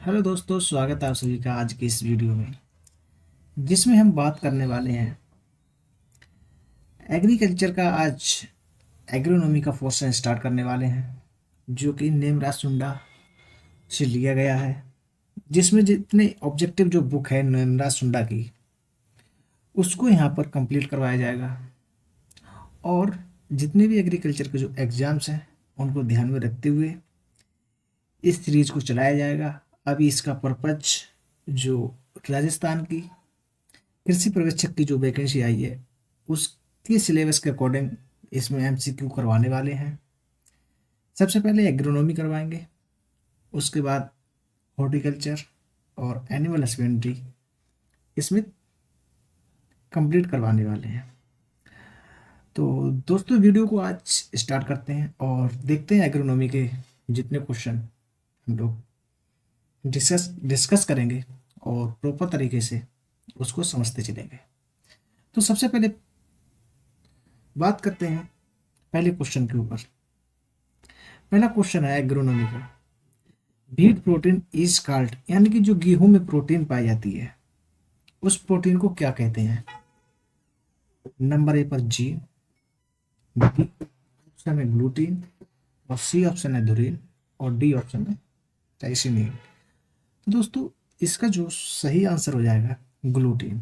Hello दोस्तों, स्वागत है आप सभी का आज की इस वीडियो में, जिसमें हम बात करने वाले हैं एग्रीकल्चर का। आज एग्रोनॉमी का पोर्शन स्टार्ट करने वाले हैं, जो कि नेमराज सुंडा से लिया गया है। जिसमें जितने ऑब्जेक्टिव जो बुक है नेमराज सुंडा की, उसको यहाँ पर कंप्लीट करवाया जाएगा। और जितने भी एग्रीकल्चर के जो एग्ज़ाम्स हैं, उनको ध्यान में रखते हुए इस सीरीज को चलाया जाएगा। अभी इसका पर्पज जो राजस्थान की कृषि पर्यवेक्षक की जो वैकेंसी आई है, उसके सिलेबस के अकॉर्डिंग इसमें एमसीक्यू करवाने वाले हैं। सबसे पहले एग्रोनॉमी करवाएंगे, उसके बाद हॉर्टिकल्चर और एनिमल हस्बेंड्री इसमें कंप्लीट करवाने वाले हैं। तो दोस्तों, वीडियो को आज स्टार्ट करते हैं और देखते हैं एग्रोनॉमी के जितने क्वेश्चन हम लोग डिस्कस करेंगे और प्रॉपर तरीके से उसको समझते चलेंगे। तो सबसे पहले बात करते हैं पहले क्वेश्चन के ऊपर। पहला क्वेश्चन है एग्रोनॉमी का, व्हीट प्रोटीन इज कॉल्ड, यानी कि जो गेहूं में प्रोटीन पाई जाती है उस प्रोटीन को क्या कहते हैं। नंबर ए पर जी, बी ऑप्शन है ग्लूटीन, और सी ऑप्शन है धुरीन, और डी ऑप्शन है टाइसिनिन। तो दोस्तों, इसका जो सही आंसर हो जाएगा ग्लूटीन।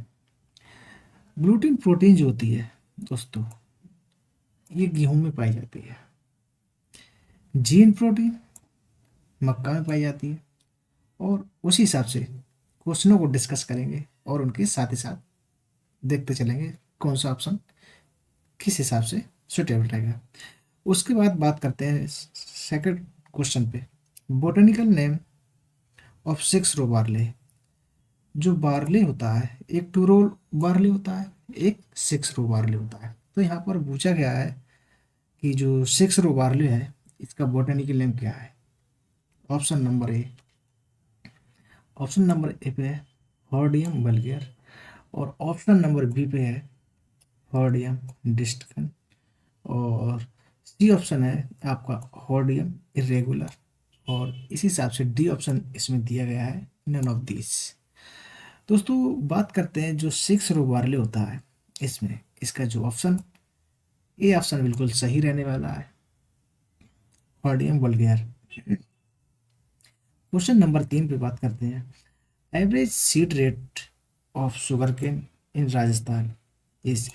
ग्लूटीन प्रोटीन जो होती है दोस्तों, ये गेहूं में पाई जाती है। जीन प्रोटीन मक्का में पाई जाती है। और उसी हिसाब से क्वेश्चनों को डिस्कस करेंगे और उनके साथ ही साथ देखते चलेंगे कौन सा ऑप्शन किस हिसाब से सुटेबल रहेगा। उसके बाद बात करते हैं सेकंड क्वेश्चन पे, botanical name of 6 row barley. जो बार्ले होता है, एक 2 रो बार्ले होता है, एक 6 रो बार्ले होता है। तो यहाँ पर पूछा गया है कि जो 6 रो बार्ले है, इसका बोटेनिकल नेम क्या है। ऑप्शन नंबर ए, ऑप्शन नंबर ए पे है हॉर्डियम वल्गेर, और ऑप्शन नंबर बी पे है हॉर्डियम डिस्टकन, और सी ऑप्शन है आपका हॉर्डियम इरेगुलर, और इस हिसाब से डी ऑप्शन इसमें दिया गया है नन ऑफ दिस। दोस्तों, बात करते हैं जो 6 रो बार्ले होता है, इसमें इसका जो ऑप्शन ए ऑप्शन बिल्कुल सही रहने वाला है, हॉर्डियम वल्गेर। क्वेश्चन नंबर 3 पे बात करते हैं, average seed rate of sugar cane in Rajasthan इस,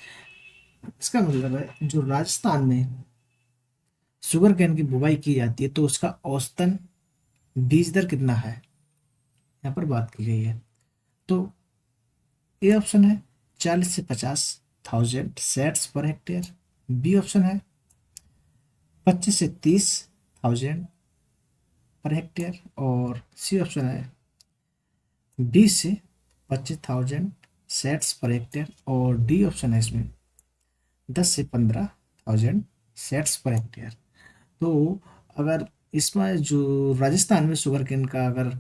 इसका मतलब है जो राजस्थान में शुगर केन की बुवाई की जाती है तो उसका औसतन बीज दर कितना है, यहाँ पर बात की गई है। तो ए ऑप्शन है 40 से 50,000 sets per hectare, B option है 25 से 30,000 पर हेक्टेयर, और सी ऑप्शन है 20 से 25,000 सेट्स पर हेक्टेयर, और डी ऑप्शन है इसमें 10 से 15,000 सेट्स पर हेक्टेयर। तो अगर इसमें जो राजस्थान में शुगर केन का अगर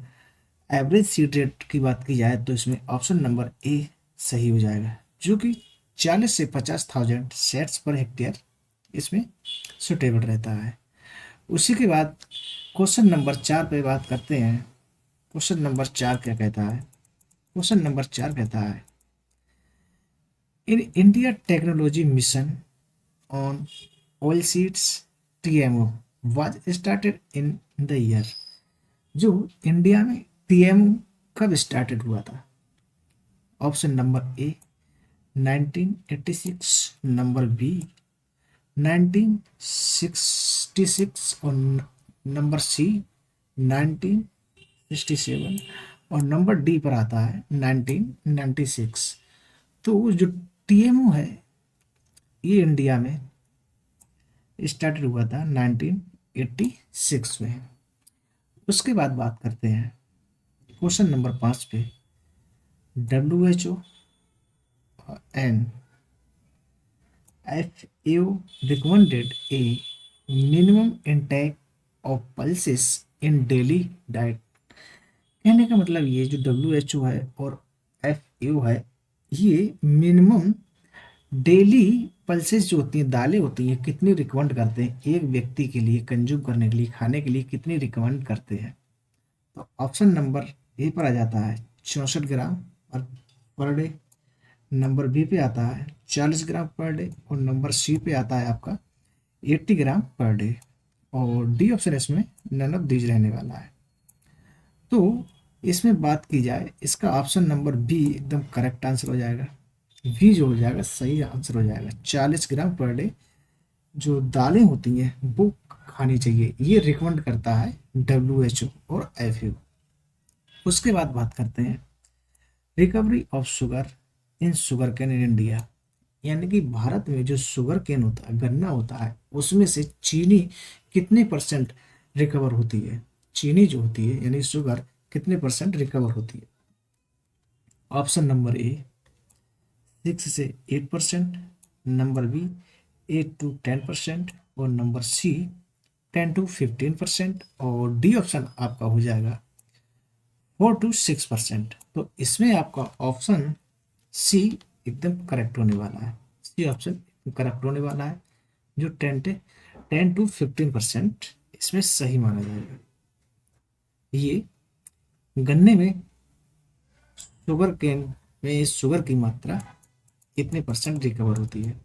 एवरेज सीड रेट की बात की जाए तो इसमें ऑप्शन नंबर ए सही हो जाएगा, जो कि 40 से 50,000 सेट्स पर हेक्टेयर इसमें सुटेबल रहता है। उसी के बाद क्वेश्चन नंबर 4 पे बात करते हैं। क्वेश्चन नंबर 4 क्या कहता है, क्वेश्चन नंबर 4 कहता है, in India technology mission on oil seeds TMO was started in the year. जो इंडिया में टीएमओ कब स्टार्टेड हुआ था। Option number A 1986, number B 1966, और नंबर सी 1967, और नंबर डी पर आता है 1996। तो जो टीएमओ है ये इंडिया में स्टार्टेड हुआ था 1986 में। उसके बाद बात करते हैं क्वेश्चन नंबर 5 पे, WHO and FAO recommended a minimum intake of pulses in daily diet। कहने का मतलब ये जो WHO है और FAO है, ये मिनिमम डेली पल्सेस जो होती हैं, दालें होती हैं, कितनी रिकमेंड करते हैं एक व्यक्ति के लिए कंज्यूम करने के लिए, खाने के लिए कितनी रिकमेंड करते हैं। तो ऑप्शन नंबर ए पर आ जाता है 64 ग्राम पर डे। नंबर बी पे आता है 40 ग्राम पर डे और नंबर सी पे आता है आपका 80 ग्राम पर डे और डी ऑप्शन इसमें नन ऑफ दीज रहने वाला है। तो इसमें बात की जाए, इसका ऑप्शन नंबर बी एकदम करेक्ट आंसर हो जाएगा। बी जो हो जाएगा सही आंसर हो जाएगा। 40 ग्राम पर डे जो दालें होती हैं वो खानी चाहिए, ये रिकमेंड करता है WHO और FAO। उसके बाद बात करते हैं recovery of sugar in sugar can in India, यानी कि भारत में जो शुगर केन होता है, गन्ना होता है, उसमें से चीनी कितने परसेंट रिकवर होती है। चीनी जो होती है यानी शुगर कितने परसेंट रिकवर होती है। ऑप्शन नंबर ए 6 से 8%, नंबर बी 8 to 10% और नंबर सी 10 to 15% और डी ऑप्शन आपका हो जाएगा 4 to 6%। तो इसमें आपका ऑप्शन सी एकदम करेक्ट होने वाला है। सी ऑप्शन करेक्ट होने वाला है, जो 10 to 15% इसमें सही माना जाएगा। ये गन्ने में शुगर केन में शुगर की मात्रा कितने परसेंट रिकवर होती है।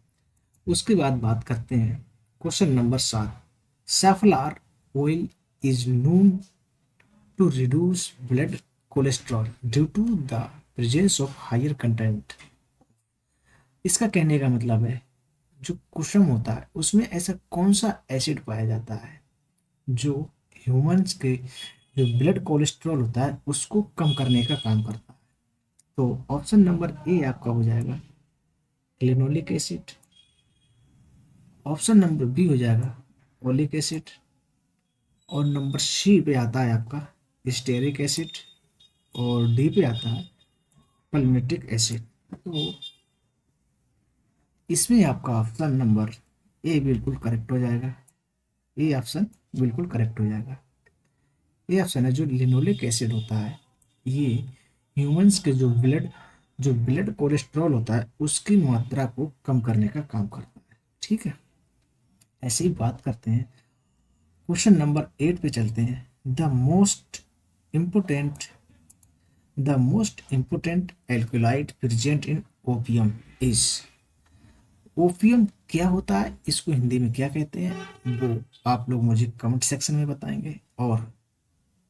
उसके बाद बात करते हैं question number 7। Safflower oil is known to reduce blood cholesterol due to the presence of higher content. इसका कहने का मतलब है जो कुसुम होता है उसमें ऐसा कौन सा एसिड पाया जाता है जो ह्यूमंस के जो ब्लड कोलेस्ट्रॉल होता है उसको कम करने का काम करता है। तो ऑप्शन नंबर ए आपका हो जाएगा linoleic acid, option number B हो जाएगा ओलिक एसिड और नंबर सी पे आता है आपका स्टेरिक एसिड और डी पे आता है पल्मेटिक एसिड। तो इसमें आपका ऑप्शन नंबर ए बिल्कुल करेक्ट हो जाएगा। ए ऑप्शन बिल्कुल करेक्ट हो जाएगा। ये ऑप्शन है जो लिनोलिक एसिड होता है, ये ह्यूमंस के जो ब्लड कोलेस्ट्रॉल होता है उसकी मात्रा को कम करने का काम करता है। ठीक है, ऐसे ही बात करते हैं क्वेश्चन नंबर 8 पे चलते हैं। Important the most important alkaloid present in opium is. Opium क्या होता है, इसको हिंदी में क्या कहते हैं, वो आप लोग मुझे कमेंट सेक्शन में बताएंगे। और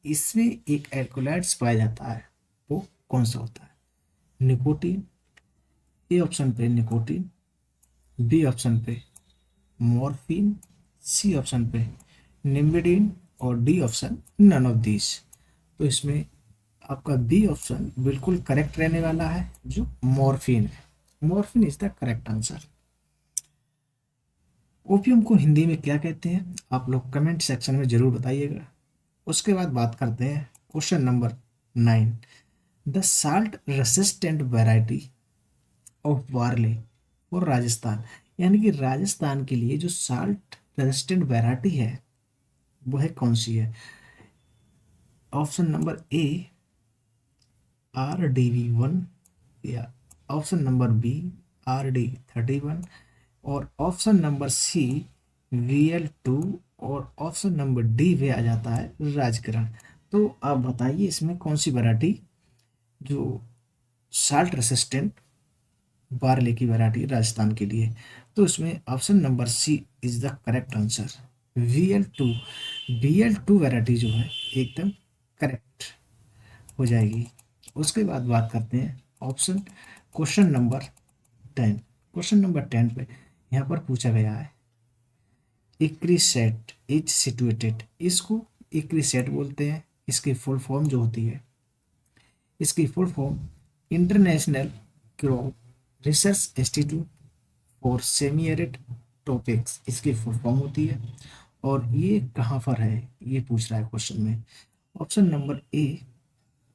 इसमें एक एल्कोलाइड्स पाया जाता है, वो कौन सा होता है। निकोटीन, ए ऑप्शन पे निकोटीन, बी ऑप्शन पे मॉर्फिन, सी ऑप्शन पे निम्बिडिन और D option none of this. तो इसमें आपका बी ऑप्शन बिल्कुल करेक्ट रहने वाला है, जो मॉर्फिन है। Morphine is the correct answer. Opium को हिंदी में क्या कहते हैं आप लोग कमेंट सेक्शन में जरूर बताइएगा। उसके बाद बात करते हैं question number 9। The salt resistant variety of barley और राजस्थान, यानी कि राजस्थान के लिए जो साल्ट रेसिस्टेंट वैरायटी है वो है कौन सी है। ऑप्शन नंबर ए RDV1 या ऑप्शन नंबर बी RD31 और ऑप्शन नंबर सी VL2 और ऑप्शन नंबर डी पे आ जाता है राजकरण। तो आप बताइए इसमें कौन सी वैरायटी जो साल्ट रेसिस्टेंट बार्ले की वैरायटी राजस्थान के लिए। तो इसमें option number C is the correct answer. VL2 variety जो है एकदम करेक्ट हो जाएगी। उसके बाद बात करते हैं क्वेश्चन नंबर 10। क्वेश्चन नंबर 10 पे यहाँ पर पूछा गया है इक्रीसेट इज सिचुएटेड, इसको इक्रीसेट बोलते हैं। इसकी फुल फॉर्म जो होती है, इसकी full form international crop research institute for semi arid topics, इसकी फुल फॉर्म होती है। और ये कहाँ पर है ये पूछ रहा है क्वेश्चन में। ऑप्शन नंबर ए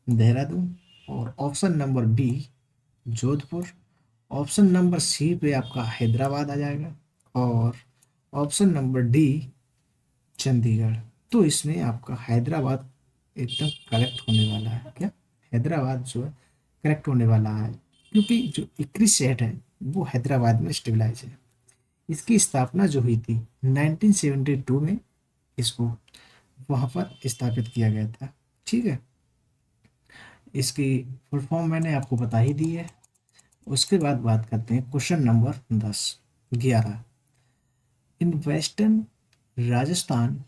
देहरादून और option number B Jodhpur, option number C पे आपका हैदराबाद आ जाएगा और ऑप्शन नंबर डी चंडीगढ़। तो इसमें आपका हैदराबाद एकदम करेक्ट होने वाला है। क्या हैदराबाद जो है करेक्ट होने वाला है, क्योंकि जो इक्रीसेट है वो हैदराबाद में स्टेबलाइज है। इसकी स्थापना जो हुई थी 1972 में, इसको वहाँ पर स्थापित किया गया था। ठीक है, इसकी फुल फॉर्म मैंने आपको बता ही दी है। उसके बाद बात करते हैं question number 11। In western Rajasthan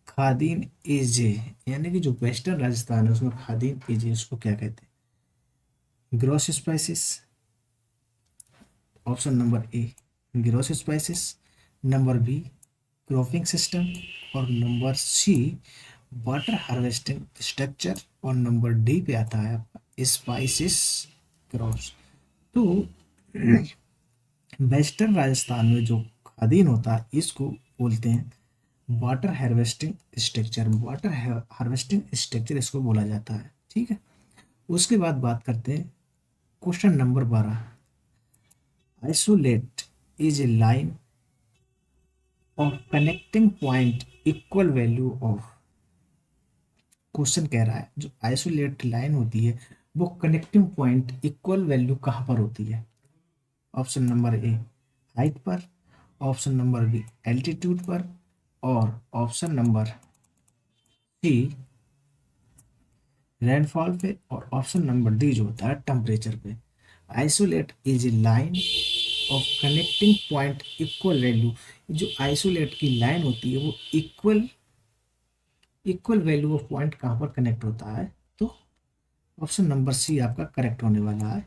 khadin एजे, यानी कि जो वेस्टर्न राजस्थान है उसमें खादीन एजे उसको क्या कहते हैं? Grows spices, option number A grows spices, number B cropping system, और number C water harvesting structure, और नंबर डी पे आता है आपका स्पाइसेस क्रॉप्स। तो वेस्टर्न राजस्थान में जो खादीन होता है इसको बोलते हैं water harvesting structure, water harvesting structure इसको बोला जाता है। ठीक है, उसके बाद बात करते हैं question number 12। Isolate is a line of connecting point equal value of. Question कह रहा है जो आइसोलेट लाइन होती है वो कनेक्टिंग पॉइंट इक्वल वैल्यू कहाँ पर होती है? ऑप्शन नंबर ए हाइट पर, ऑप्शन नंबर बी एल्टीट्यूड पर, और ऑप्शन नंबर सी रेनफॉल पे, और ऑप्शन नंबर डी जो होता है टेम्परेचर पे। Isolate is a line of connecting point equal value. जो आइसोलेट की लाइन होती है वो इक्वल वैल्यू ऑफ पॉइंट कहाँ पर कनेक्ट होता है? तो ऑप्शन नंबर सी आपका करेक्ट होने वाला है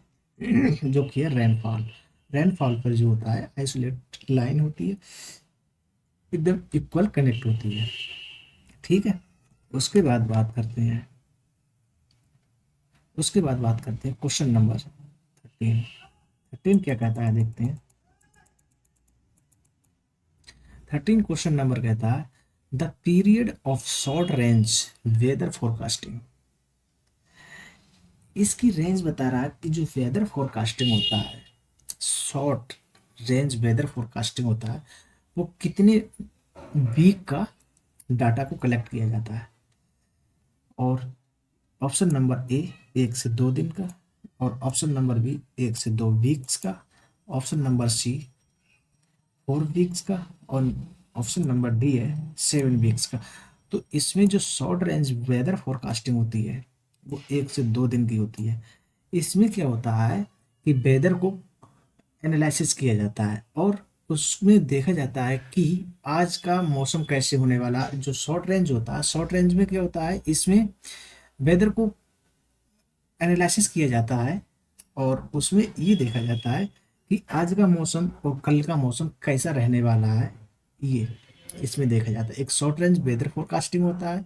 जो कि है रेनफॉल। रेनफॉल पर जो होता है आइसोलेट लाइन होती है एकदम इक्वल कनेक्ट होती है। ठीक है, उसके बाद बात करते हैं क्वेश्चन नंबर 13। 13 क्या कहता है देखते हैं। 13 क्वेश्चन नंबर कहता है the period of short range weather forecasting. इसकी रेंज बता रहा है कि जो वेदर फोरकास्टिंग होता है, शॉर्ट रेंज वेदर फोरकास्टिंग होता है, वो कितने वीक का डाटा को कलेक्ट किया जाता है? और ऑप्शन नंबर ए 1 से 2 दिन का, और ऑप्शन नंबर बी 1 से 2 वीक्स का, ऑप्शन नंबर सी 4 वीक्स का, और ऑप्शन नंबर डी है 7 वीक्स का। तो इसमें जो शॉर्ट रेंज वेदर फोरकास्टिंग होती है वो 1 से 2 दिन की होती है। इसमें क्या होता है कि वेदर को एनालिसिस किया जाता है और उसमें देखा जाता है कि आज का मौसम कैसे होने वाला। जो शॉर्ट रेंज होता है, शॉर्ट रेंज में क्या होता है, इसमें वेदर को एनालिसिस किया जाता है और उसमें ये देखा जाता है कि आज का मौसम और कल का मौसम कैसा रहने वाला है, ये इसमें देखा जाता है। एक शॉर्ट रेंज वेदर फोरकास्टिंग होता है,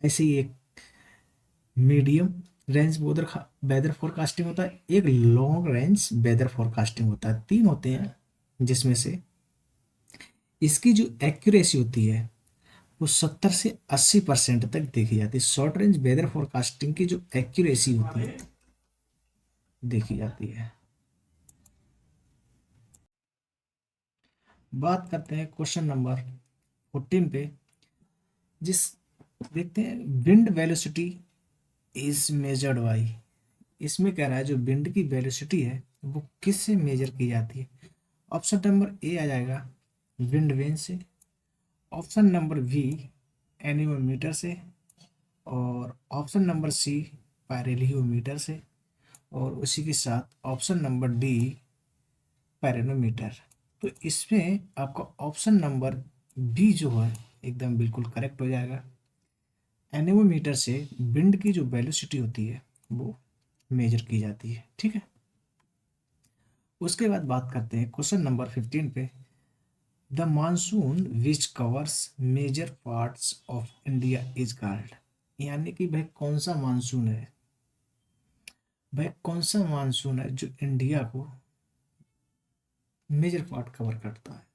ऐसे ही एक मीडियम रेंज वेदर फोरकास्टिंग होता है, एक लॉन्ग रेंज वेदर फोरकास्टिंग होता है। 3 होते हैं जिसमें से इसकी जो एक्यूरेसी होती है वो 70 से 80% तक देखी जाती है। शॉर्ट रेंज वेदर फोरकास्टिंग की जो एक्यूरेसी होती है देखी जाती है। बात करते हैं क्वेश्चन नंबर 14 पे, जिस देखते हैं wind velocity is measured by. इसमें कह रहा है जो विंड की वेलोसिटी है वो किससे मेजर की जाती है? ऑप्शन नंबर ए आ जाएगा विंड वेन से, ऑप्शन नंबर बी एनीमोमीटर से, और ऑप्शन नंबर सी पायरेलियोमीटर से, और उसी के साथ ऑप्शन नंबर डी पायरेनोमीटर। तो इसमें आपका ऑप्शन नंबर बी जो है एकदम बिल्कुल करेक्ट हो जाएगा। एनीमोमीटर से विंड की जो वेलोसिटी होती है वो मेजर की जाती है। ठीक है, उसके बाद बात करते हैं क्वेश्चन नंबर 15 पे। The monsoon which covers major parts of India is called. यानी कि भाई कौन सा मानसून है, भाई कौन सा मानसून है जो इंडिया को मेजर पार्ट कवर करता है?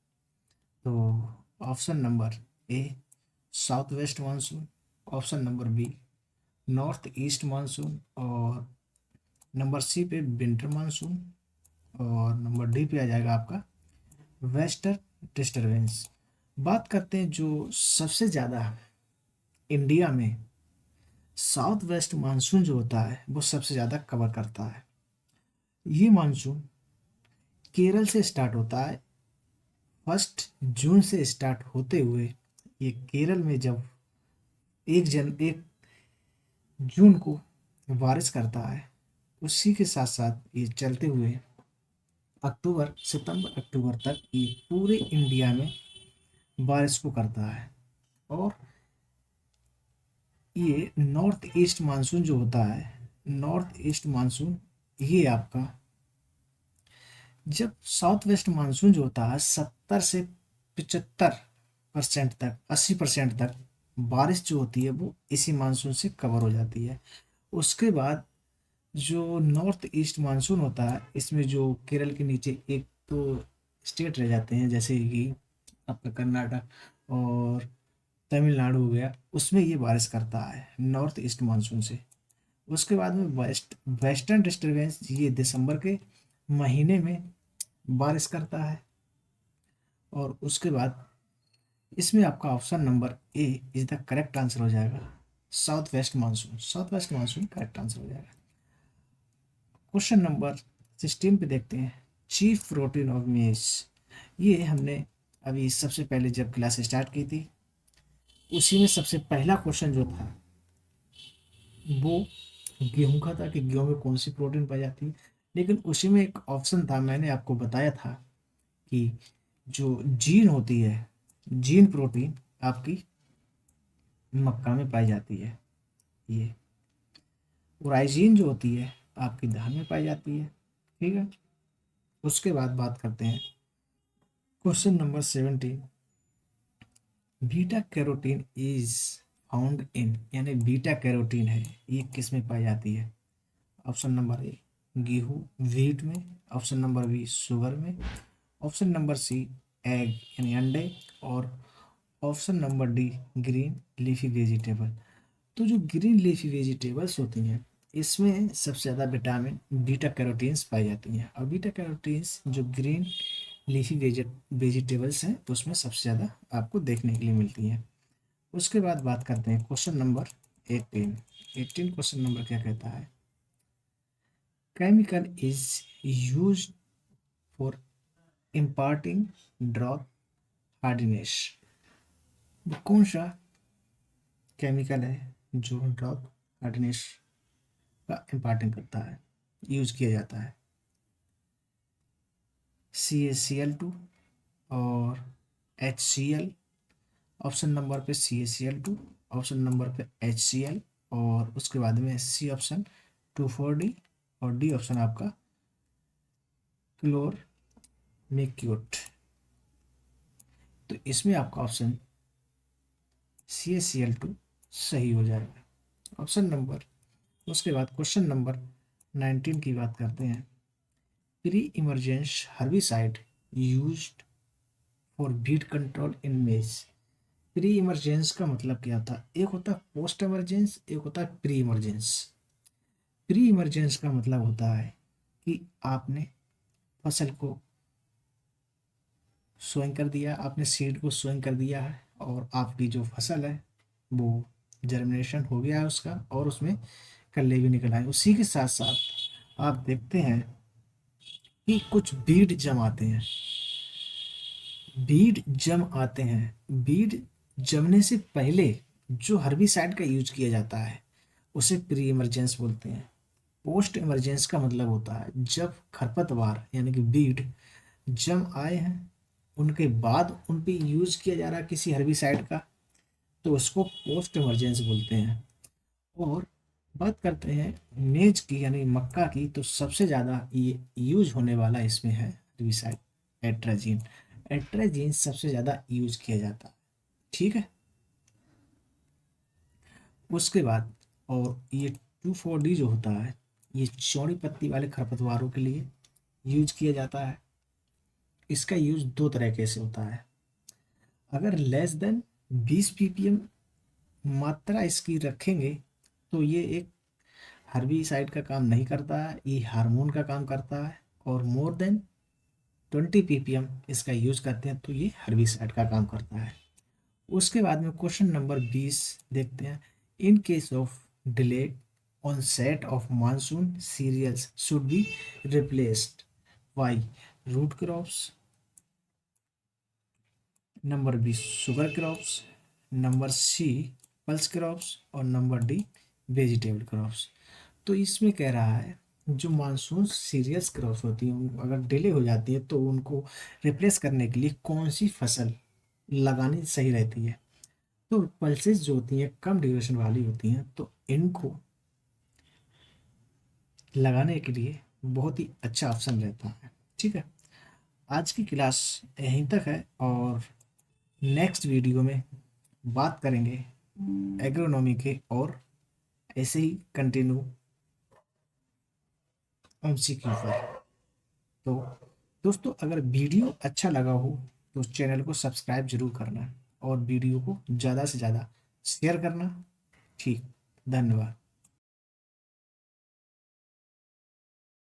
तो option number A south west monsoon, option number B north east monsoon, और नंबर सी पे विंटर मानसून, और नंबर डी पे आ जाएगा आपका वेस्टर्न डिस्टरबेंस। बात करते हैं जो सबसे ज़्यादा इंडिया में साउथ वेस्ट मानसून जो होता है वो सबसे ज़्यादा कवर करता है। ये मानसून केरल से स्टार्ट होता है, 1 जून से स्टार्ट होते हुए ये केरल में जब 1 जून को बारिश करता है। उसी के साथ साथ ये चलते हुए सितंबर अक्टूबर तक ये पूरे इंडिया में बारिश को करता है। और ये नॉर्थ ईस्ट मानसून जो होता है, नॉर्थ ईस्ट मानसून, ये आपका, जब साउथ वेस्ट मानसून जो होता है 70 से 75% तक, 80% तक बारिश जो होती है वो इसी मानसून से कवर हो जाती है। उसके बाद जो नॉर्थ ईस्ट मानसून होता है, इसमें जो केरल के नीचे एक तो स्टेट रह जाते हैं, जैसे कि आपका कर्नाटक और तमिलनाडु हो गया, उसमें ये बारिश करता है नॉर्थ ईस्ट मानसून से। उसके बाद में वेस्टर्न डिस्टर्बेंस ये दिसंबर के महीने में बारिश करता है। और उसके बाद इसमें आपका option number A is the correct answer हो जाएगा, south west monsoon. South west monsoon correct answer हो जाएगा। क्वेश्चन नंबर 16 पे देखते हैं, चीफ प्रोटीन ऑफ मेज। ये हमने अभी सबसे पहले जब क्लास स्टार्ट की थी, उसी में सबसे पहला क्वेश्चन जो था वो गेहूं का था कि गेहूं में कौन सी प्रोटीन पाई जाती है। लेकिन उसी में एक ऑप्शन था, मैंने आपको बताया था कि जो जीन होती है, जीन प्रोटीन आपकी मक्का में पाई जाती है ये, और आइजीन जो होती है आपकी धान में पाई जाती है। ठीक है। उसके बाद बात करते हैं question number 17, beta carotene is found in, यानी बीटा कैरोटीन है ये किस में पाई जाती है। ऑप्शन नंबर ए गेहूँ व्हीट में, ऑप्शन नंबर बी शुगर में, ऑप्शन नंबर सी एग यानी अंडे, और option number D green leafy vegetable. तो जो ग्रीन लीफी वेजिटेबल्स होती हैं, इसमें सबसे ज़्यादा विटामिन बीटा कैरोटीन्स पाई जाती हैं। और बीटा कैरोटीन्स जो ग्रीन लीफी वेजिटेबल्स हैं उसमें सबसे ज़्यादा आपको देखने के लिए मिलती हैं। उसके बाद बात करते हैं क्वेश्चन नंबर 18। क्वेश्चन नंबर क्या कहता है, chemical is use for imparting drop hardness. वो कौन सा केमिकल है जो ड्रॉप हार्डनेस का इम्पार्टिंग करता है, यूज किया जाता है। CaCl2 और HCl। ऑप्शन नंबर पे CaCl2, ऑप्शन नंबर पे HCl, और उसके बाद में सी ऑप्शन 2,4-D, और डी ऑप्शन आपका क्लोरमेक्यूट। तो इसमें आपका ऑप्शन CaCl2 सही हो जाएगा। ऑप्शन नंबर, उसके बाद क्वेश्चन नंबर 19 की बात करते हैं, pre emergence herbicide used for weed control in maize. Pre emergence का मतलब क्या था, एक होता है पोस्ट इमरजेंस, एक होता है प्री इमरजेंस। प्री इमरजेंस का मतलब होता है कि आपने फसल को सोइंग कर दिया, आपने सीड को सोइंग कर दिया है, और आपकी जो फसल है वो जर्मिनेशन हो गया है उसका, और उसमें कल्ले भी निकल आए। उसी के साथ साथ आप देखते हैं कि कुछ बीड जम आते हैं, बीड जम आते हैं। बीड जमने से पहले जो हर्बिसाइड का यूज किया जाता है उसे प्री इमरजेंस बोलते हैं। पोस्ट इमरजेंस का मतलब होता है जब खरपतवार यानी कि बीड जम आए हैं, उनके बाद उन पे यूज किया जा रहा है किसी हर्बिसाइड का, तो उसको पोस्ट इमरजेंस बोलते हैं। और बात करते हैं मेज की यानी मक्का की, तो सबसे ज़्यादा ये यूज होने वाला इसमें है हर्बिसाइड एट्राजीन। एट्राजीन सबसे ज़्यादा यूज किया जाता है। ठीक है। उसके बाद, और ये 2,4-D जो होता है ये चौड़ी पत्ती वाले खरपतवारों के लिए यूज किया जाता है। इसका यूज दो तरीके से होता है। अगर लेस देन 20 ppm मात्रा इसकी रखेंगे तो ये एक हर्बिसाइड का काम नहीं करता है, ये हार्मोन का काम करता है। और मोर देन 20 ppm इसका यूज करते हैं तो ये हर्बिसाइड का काम करता है। उसके बाद में क्वेश्चन नंबर 20 देखते हैं, in case of delay onset of monsoon cereals should be replaced by root crops, number B sugar crops, number C pulse crops, और नंबर डी वेजिटेबल क्रॉप्स। तो इसमें कह रहा है जो मानसून सीरियल्स क्रॉप्स होती हैं अगर डिले हो जाती है तो उनको रिप्लेस करने के लिए कौन सी फसल लगानी सही रहती है। तो पल्सेस जो होती हैं कम ड्यूरेशन वाली होती हैं, तो इनको लगाने के लिए बहुत ही अच्छा ऑप्शन रहता है। ठीक है, आज की क्लास यहीं तक है, और नेक्स्ट वीडियो में बात करेंगे एग्रोनॉमी के, और ऐसे ही कंटिन्यू एमसीक्यू पर। तो दोस्तों, अगर वीडियो अच्छा लगा हो तो चैनल को सब्सक्राइब जरूर करना, और वीडियो को ज़्यादा से ज़्यादा शेयर करना। ठीक, धन्यवाद।